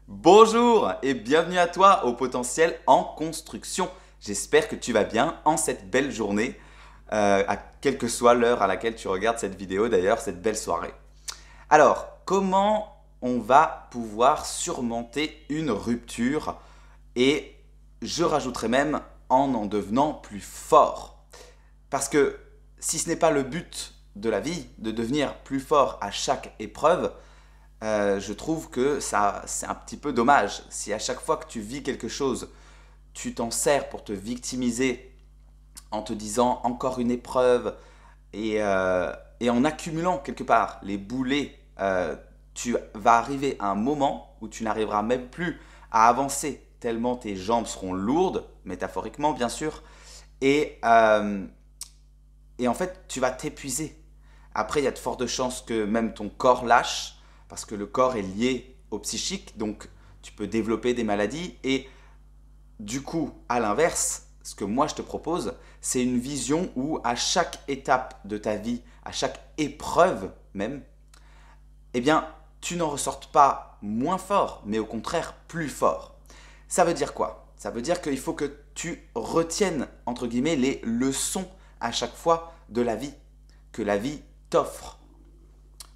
Bonjour et bienvenue à toi au potentiel en construction. J'espère que tu vas bien en cette belle journée, à quelle que soit l'heure à laquelle tu regardes cette vidéo d'ailleurs, cette belle soirée. Alors, comment on va pouvoir surmonter une rupture et je rajouterais même en devenant plus fort. Parce que si ce n'est pas le but de la vie, de devenir plus fort à chaque épreuve, je trouve que ça, c'est un petit peu dommage. Si à chaque fois que tu vis quelque chose, tu t'en sers pour te victimiser en te disant encore une épreuve et en accumulant quelque part les boulets, tu vas arriver à un moment où tu n'arriveras même plus à avancer tellement tes jambes seront lourdes, métaphoriquement bien sûr, et, euh, et en fait tu vas t'épuiser. Après, il y a de fortes chances que même ton corps lâche, parce que le corps est lié au psychique, donc tu peux développer des maladies. Et du coup, à l'inverse, ce que moi je te propose, c'est une vision où à chaque étape de ta vie, à chaque épreuve même, eh bien, tu n'en ressortes pas moins fort, mais au contraire plus fort. Ça veut dire quoi? Ça veut dire qu'il faut que tu retiennes, entre guillemets, les leçons à chaque fois de la vie, que la vie t'offre,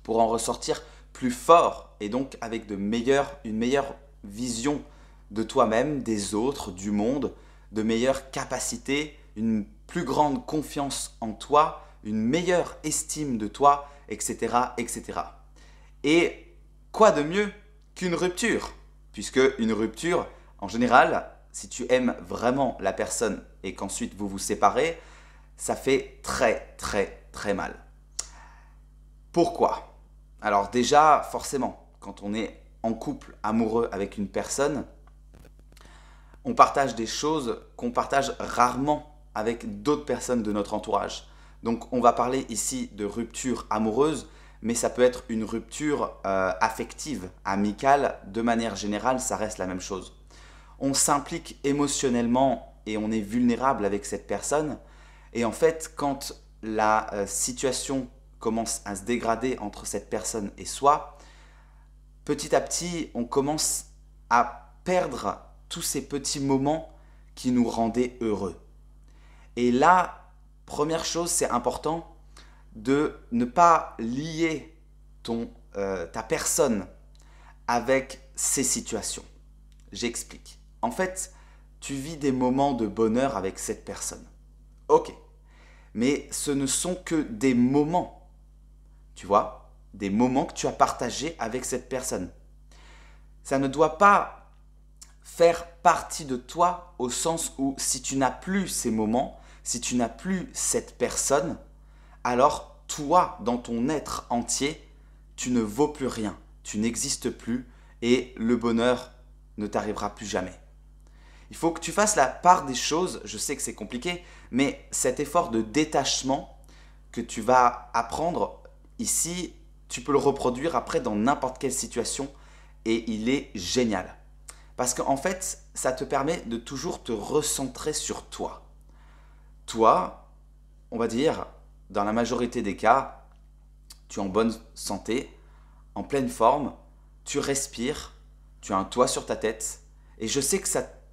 pour en ressortir plus fort et donc avec une meilleure vision de toi-même, des autres, du monde, de meilleures capacités, une plus grande confiance en toi, une meilleure estime de toi, etc. etc. Et quoi de mieux qu'une rupture? Puisque une rupture, en général, si tu aimes vraiment la personne et qu'ensuite vous vous séparez, ça fait très très très mal. Pourquoi? Alors déjà, forcément, quand on est en couple amoureux avec une personne, on partage des choses qu'on partage rarement avec d'autres personnes de notre entourage. Donc on va parler ici de rupture amoureuse, mais ça peut être une rupture affective, amicale. De manière générale, ça reste la même chose. On s'implique émotionnellement et on est vulnérable avec cette personne. Et en fait, quand la situation commence à se dégrader entre cette personne et soi, petit à petit, on commence à perdre tous ces petits moments qui nous rendaient heureux. Et là, première chose, c'est important de ne pas lier ta personne avec ces situations. J'explique. En fait, tu vis des moments de bonheur avec cette personne. Ok. Mais ce ne sont que des moments, tu vois, des moments que tu as partagés avec cette personne. Ça ne doit pas faire partie de toi au sens où si tu n'as plus ces moments, si tu n'as plus cette personne, alors toi, dans ton être entier, tu ne vaux plus rien, tu n'existes plus et le bonheur ne t'arrivera plus jamais. Il faut que tu fasses la part des choses, je sais que c'est compliqué, mais cet effort de détachement que tu vas apprendre ici, tu peux le reproduire après dans n'importe quelle situation et il est génial. Parce qu'en fait, ça te permet de toujours te recentrer sur toi. Toi, on va dire, dans la majorité des cas, tu es en bonne santé, en pleine forme, tu respires, tu as un toit sur ta tête. Et je sais que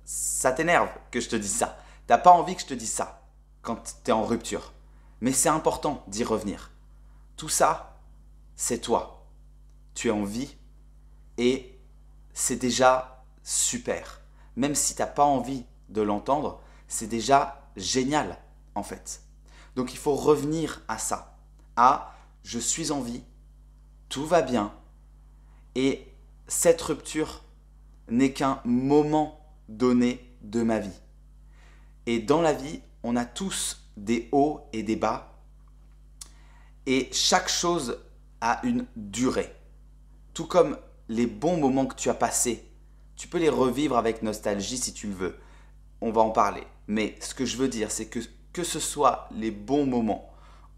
ça t'énerve que je te dise ça. T'as pas envie que je te dise ça quand tu es en rupture. Mais c'est important d'y revenir. Tout ça, c'est toi. Tu es en vie et c'est déjà super. Même si tu n'as pas envie de l'entendre, c'est déjà génial en fait. Donc il faut revenir à ça. À je suis en vie, tout va bien et cette rupture n'est qu'un moment donné de ma vie. Et dans la vie, on a tous des hauts et des bas et chaque chose a une durée. Tout comme les bons moments que tu as passés, tu peux les revivre avec nostalgie si tu le veux. On va en parler. Mais ce que je veux dire, c'est que ce soit les bons moments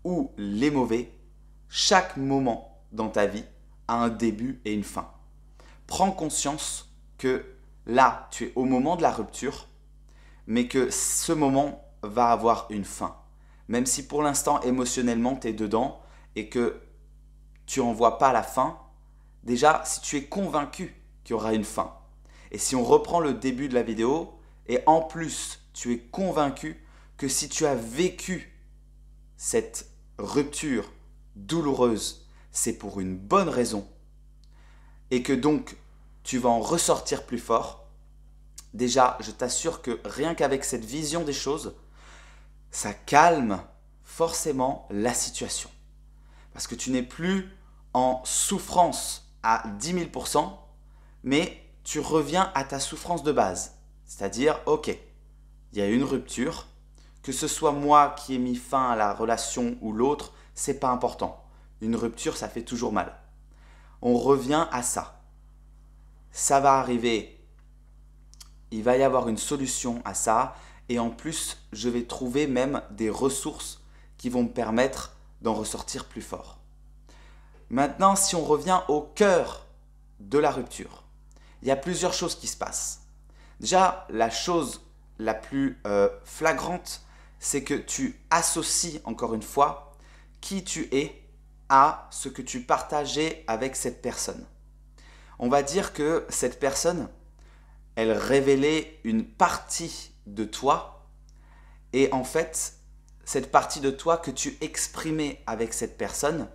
ou les mauvais, chaque moment dans ta vie a un début et une fin. Prends conscience que là, tu es au moment de la rupture, mais que ce moment va avoir une fin. Même si pour l'instant, émotionnellement, tu es dedans et que tu n'en vois pas la fin, déjà, si tu es convaincu qu'il y aura une fin, Et si on reprend le début de la vidéo, et en plus tu es convaincu que si tu as vécu cette rupture douloureuse, c'est pour une bonne raison, et que donc tu vas en ressortir plus fort, déjà je t'assure que rien qu'avec cette vision des choses, ça calme forcément la situation. Parce que tu n'es plus en souffrance à 10 000%, mais tu reviens à ta souffrance de base. C'est-à-dire, ok, il y a une rupture, que ce soit moi qui ai mis fin à la relation ou l'autre, c'est pas important. Une rupture, ça fait toujours mal. On revient à ça. Ça va arriver, il va y avoir une solution à ça, et en plus, je vais trouver même des ressources qui vont me permettre d'en ressortir plus fort. Maintenant, si on revient au cœur de la rupture, il y a plusieurs choses qui se passent. Déjà, la chose la plus flagrante, c'est que tu associes encore une fois qui tu es à ce que tu partageais avec cette personne. On va dire que cette personne, elle révélait une partie de toi et en fait, cette partie de toi que tu exprimais avec cette personne,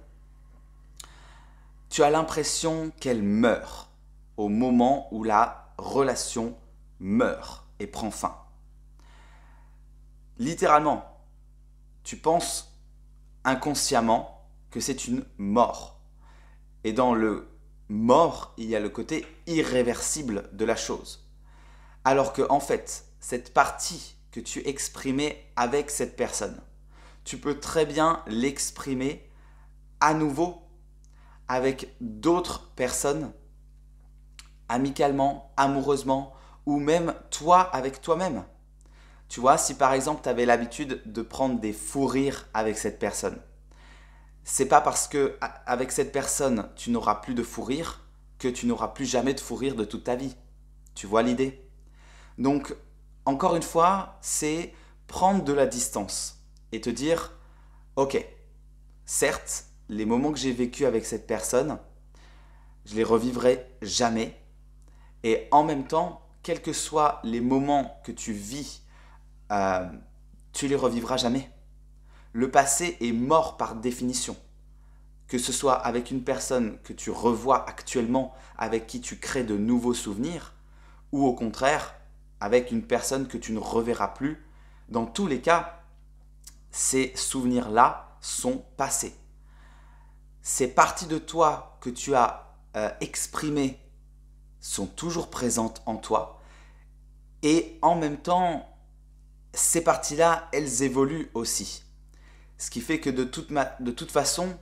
tu as l'impression qu'elle meurt au moment où la relation meurt et prend fin. Littéralement, tu penses inconsciemment que c'est une mort. Et dans le mort, il y a le côté irréversible de la chose. Alors que en fait, cette partie que tu exprimais avec cette personne, tu peux très bien l'exprimer à nouveau avec d'autres personnes, amicalement, amoureusement, ou même toi avec toi-même. Tu vois, si par exemple tu avais l'habitude de prendre des fous rires avec cette personne, c'est pas parce que avec cette personne tu n'auras plus de fou rire que tu n'auras plus jamais de fou rire de toute ta vie. Tu vois l'idée? Donc, encore une fois, c'est prendre de la distance et te dire, ok, certes, les moments que j'ai vécus avec cette personne, je les revivrai jamais. Et en même temps, quels que soient les moments que tu vis, tu les revivras jamais. Le passé est mort par définition. Que ce soit avec une personne que tu revois actuellement, avec qui tu crées de nouveaux souvenirs, ou au contraire, avec une personne que tu ne reverras plus, dans tous les cas, ces souvenirs-là sont passés. Ces parties de toi que tu as exprimées sont toujours présentes en toi, et en même temps, ces parties-là, elles évoluent aussi. Ce qui fait que de toute façon,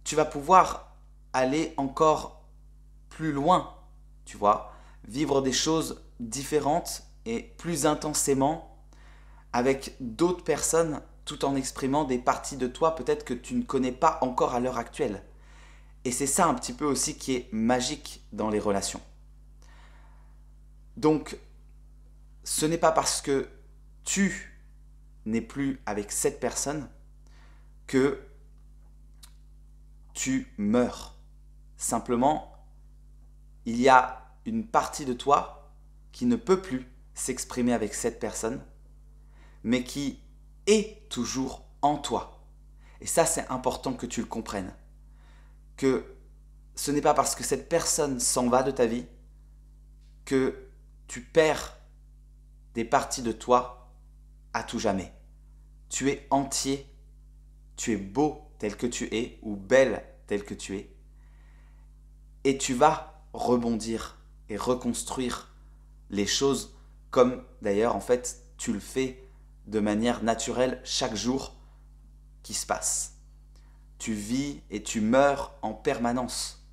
tu vas pouvoir aller encore plus loin, tu vois, vivre des choses différentes et plus intensément avec d'autres personnes tout en exprimant des parties de toi peut-être que tu ne connais pas encore à l'heure actuelle. Et c'est ça un petit peu aussi qui est magique dans les relations. Donc, ce n'est pas parce que tu n'es plus avec cette personne que tu meurs. Simplement, il y a une partie de toi qui ne peut plus s'exprimer avec cette personne, mais qui est toujours en toi. Et ça, c'est important que tu le comprennes. Que ce n'est pas parce que cette personne s'en va de ta vie que tu perds des parties de toi à tout jamais. Tu es entier, tu es beau tel que tu es ou belle tel que tu es. Et tu vas rebondir et reconstruire les choses comme d'ailleurs en fait tu le fais de manière naturelle chaque jour qui se passe. Tu vis et tu meurs en permanence.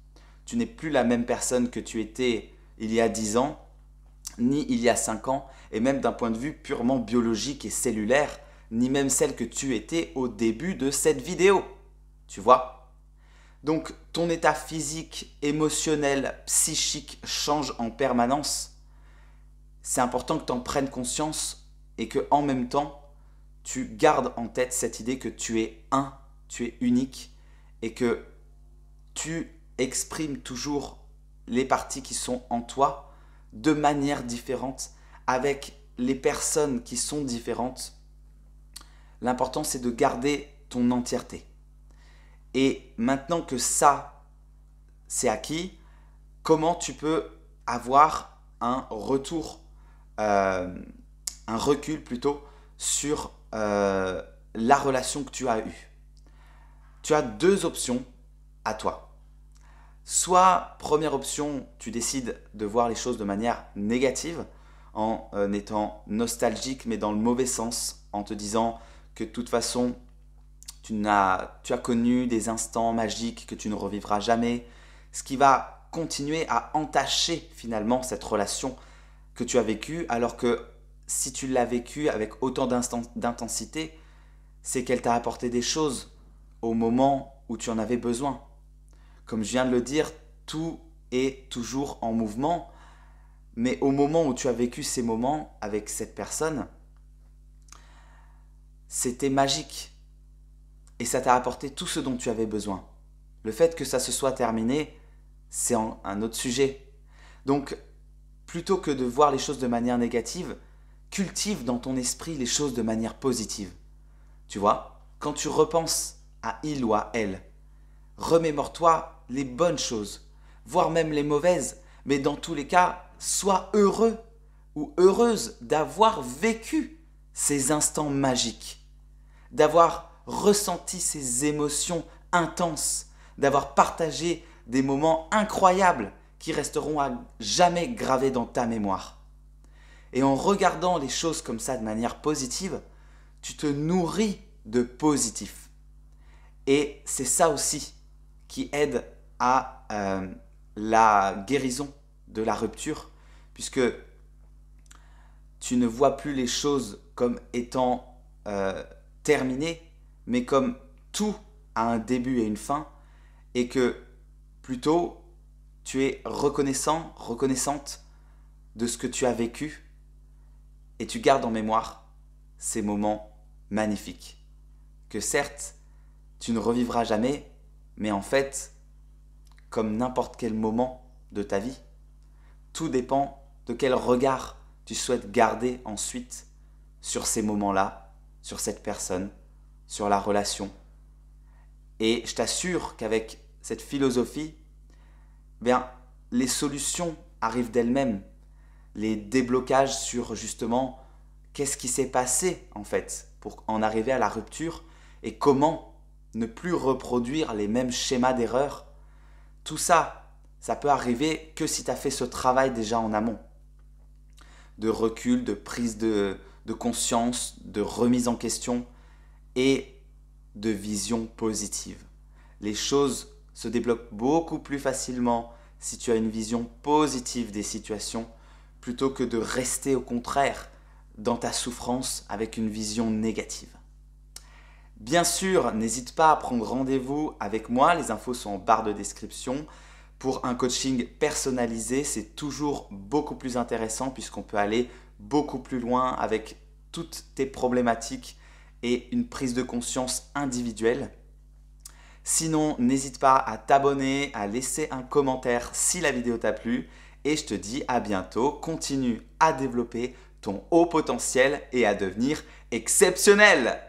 Tu n'es plus la même personne que tu étais il y a 10 ans, ni il y a 5 ans, et même d'un point de vue purement biologique et cellulaire, ni même celle que tu étais au début de cette vidéo. Tu vois ? Donc ton état physique, émotionnel, psychique change en permanence. C'est important que tu en prennes conscience et que en même temps, tu gardes en tête cette idée que tu es tu es unique et que tu exprimes toujours les parties qui sont en toi de manière différente, avec les personnes qui sont différentes. L'important, c'est de garder ton entièreté. Et maintenant que ça, c'est acquis, comment tu peux avoir un retour, un recul plutôt, sur la relation que tu as eue. Tu as deux options à toi. Soit, première option, tu décides de voir les choses de manière négative, en étant nostalgique, mais dans le mauvais sens, en te disant que de toute façon, tu as connu des instants magiques que tu ne revivras jamais, ce qui va continuer à entacher finalement cette relation que tu as vécue, alors que si tu l'as vécue avec autant d'intensité, c'est qu'elle t'a apporté des choses au moment où tu en avais besoin. Comme je viens de le dire, tout est toujours en mouvement, mais au moment où tu as vécu ces moments avec cette personne, c'était magique. Et ça t'a apporté tout ce dont tu avais besoin. Le fait que ça se soit terminé, c'est un autre sujet. Donc, plutôt que de voir les choses de manière négative, cultive dans ton esprit les choses de manière positive. Tu vois, quand tu repenses à il ou à elle, remémore-toi les bonnes choses, voire même les mauvaises, mais dans tous les cas, sois heureux ou heureuse d'avoir vécu ces instants magiques, d'avoir ressenti ces émotions intenses, d'avoir partagé des moments incroyables qui resteront à jamais gravés dans ta mémoire. Et en regardant les choses comme ça de manière positive, tu te nourris de positif. Et c'est ça aussi qui aide à la guérison de la rupture, puisque tu ne vois plus les choses comme étant terminées, mais comme tout a un début et une fin, et que plutôt tu es reconnaissant, reconnaissante de ce que tu as vécu, et tu gardes en mémoire ces moments magnifiques, que certes, tu ne revivras jamais, mais en fait, comme n'importe quel moment de ta vie, tout dépend de quel regard tu souhaites garder ensuite sur ces moments-là, sur cette personne, sur la relation. Et je t'assure qu'avec cette philosophie, bien, les solutions arrivent d'elles-mêmes. Les déblocages sur justement qu'est-ce qui s'est passé en fait pour en arriver à la rupture et comment ne plus reproduire les mêmes schémas d'erreur. Tout ça, ça peut arriver que si tu as fait ce travail déjà en amont. De recul, de prise de conscience, de remise en question et de vision positive. Les choses se débloquent beaucoup plus facilement si tu as une vision positive des situations plutôt que de rester au contraire dans ta souffrance avec une vision négative. Bien sûr, n'hésite pas à prendre rendez-vous avec moi, les infos sont en barre de description. Pour un coaching personnalisé, c'est toujours beaucoup plus intéressant puisqu'on peut aller beaucoup plus loin avec toutes tes problématiques et une prise de conscience individuelle. Sinon, n'hésite pas à t'abonner, à laisser un commentaire si la vidéo t'a plu et je te dis à bientôt. Continue à développer ton haut potentiel et à devenir exceptionnel.